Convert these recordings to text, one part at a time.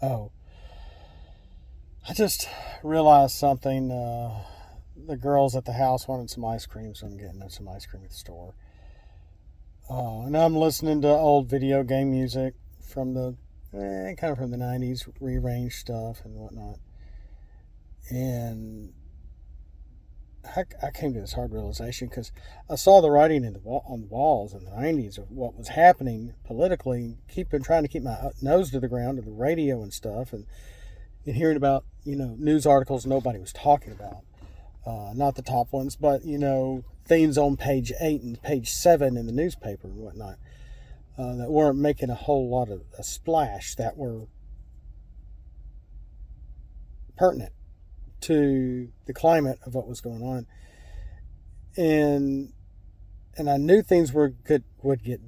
Oh, I just realized something. The girls at the house wanted some ice cream, so I'm getting them some ice cream at the store. And I'm listening to old video game music from the kind of from the '90s, rearranged stuff and whatnot. And I came to this hard realization because I saw the writing on the walls in the '90s of what was happening politically, keeping trying to keep my nose to the ground to the radio and stuff, and hearing about news articles nobody was talking about. Not the top ones, but things on page 8 and page 7 in the newspaper and whatnot that weren't making a whole lot of a splash, that were pertinent to the climate of what was going on. And I knew things would get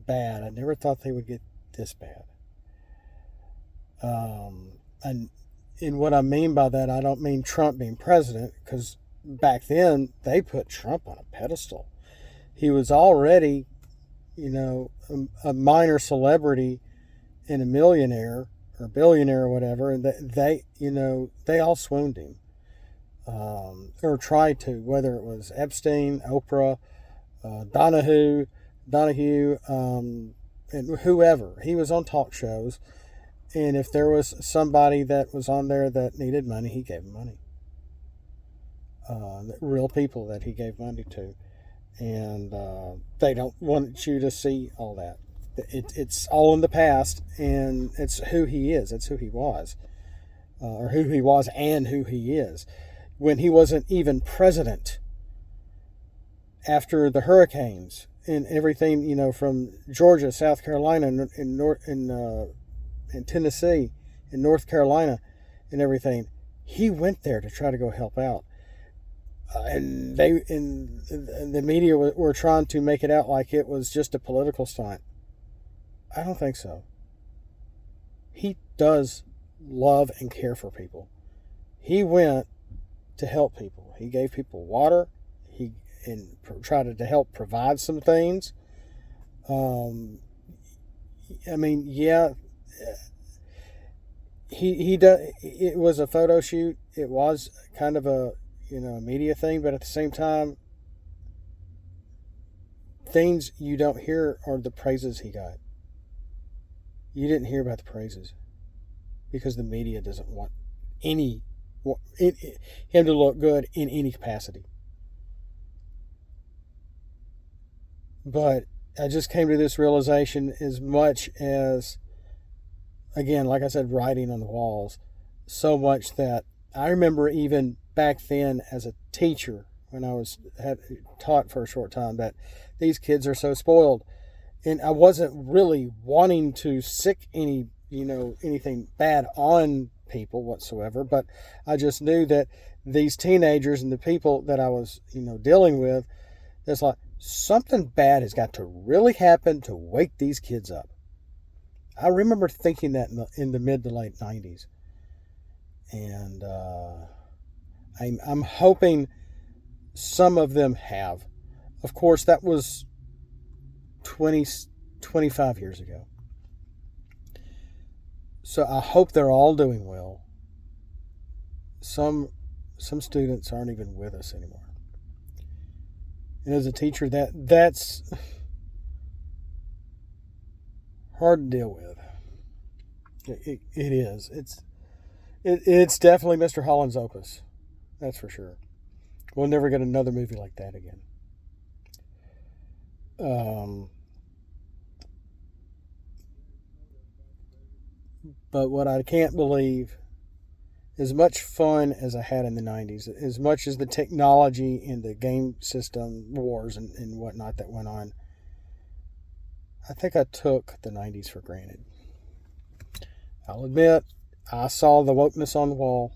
bad. I never thought they would get this bad. And what I mean by that, I don't mean Trump being president, because back then they put Trump on a pedestal. He was already, a minor celebrity and a millionaire or billionaire or whatever, and they all swooned him, or tried to. Whether it was Epstein, Oprah, Donahue, and whoever, he was on talk shows, and if there was somebody that was on there that needed money, he gave them money. Real people that he gave money to, and they don't want you to see all that. It's all in the past, and it's who he is. It's who he was, or who he was, and who he is. When he wasn't even president, after the hurricanes and everything, from Georgia, South Carolina, in Tennessee, in North Carolina, and everything, he went there to try to go help out. And the media were trying to make it out like it was just a political stunt. I don't think so. He does love and care for people. He went to help people. He gave people water. He tried to help provide some things. Yeah, he does. It was a photo shoot. It was kind of a media thing, but at the same time, things you don't hear are the praises he got. You didn't hear about the praises because the media doesn't want him to look good in any capacity. But I just came to this realization, as much as, again, like I said, writing on the walls, so much that I remember even back then as a teacher, when I had taught for a short time, that these kids are so spoiled, and I wasn't really wanting to sick anything bad on people whatsoever, but I just knew that these teenagers and the people that I was dealing with, it's like something bad has got to really happen to wake these kids up. I remember thinking that in the mid to late 90s. And I'm hoping some of them have. Of course, that was 25 years ago. So I hope they're all doing well. Some students aren't even with us anymore. And as a teacher, that's hard to deal with. It is. It's definitely Mr. Holland's opus. That's for sure. We'll never get another movie like that again. But what I can't believe, as much fun as I had in the 90s, as much as the technology and the game system wars and whatnot that went on, I think I took the 90s for granted. I'll admit, I saw the wokeness on the wall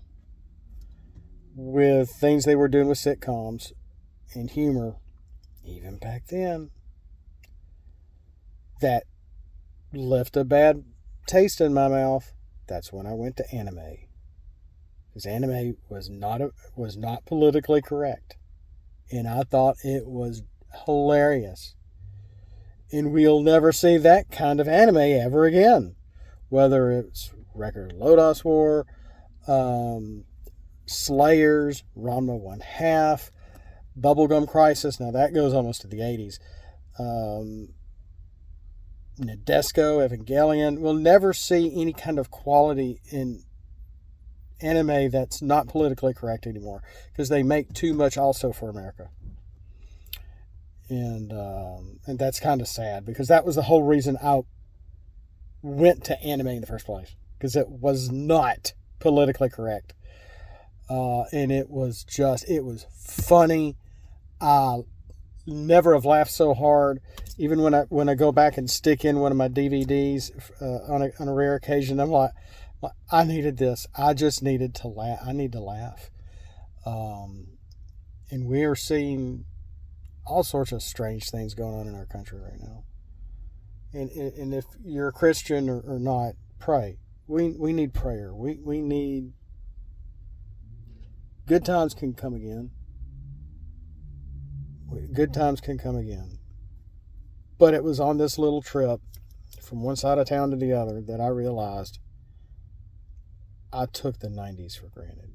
with things they were doing with sitcoms and humor, even back then, that left a bad taste in my mouth. That's when I went to anime, because anime was not politically correct, and I thought it was hilarious. And we'll never see that kind of anime ever again, whether it's Record of Lodoss War, Slayers, Ranma 1/2, Bubblegum Crisis. Now that goes almost to the 80s. Nadesco, Evangelion. We'll never see any kind of quality in anime that's not politically correct anymore because they make too much also for America. And that's kind of sad because that was the whole reason I went to anime in the first place, because it was not politically correct. And it was funny. I never have laughed so hard. Even when I go back and stick in one of my DVDs on a rare occasion, I'm like, I needed this. I just needed to laugh. I need to laugh. And we are seeing all sorts of strange things going on in our country right now. And if you're a Christian or not, pray. We need prayer. We need... Good times can come again. Good times can come again. But it was on this little trip from one side of town to the other that I realized I took the 90s for granted.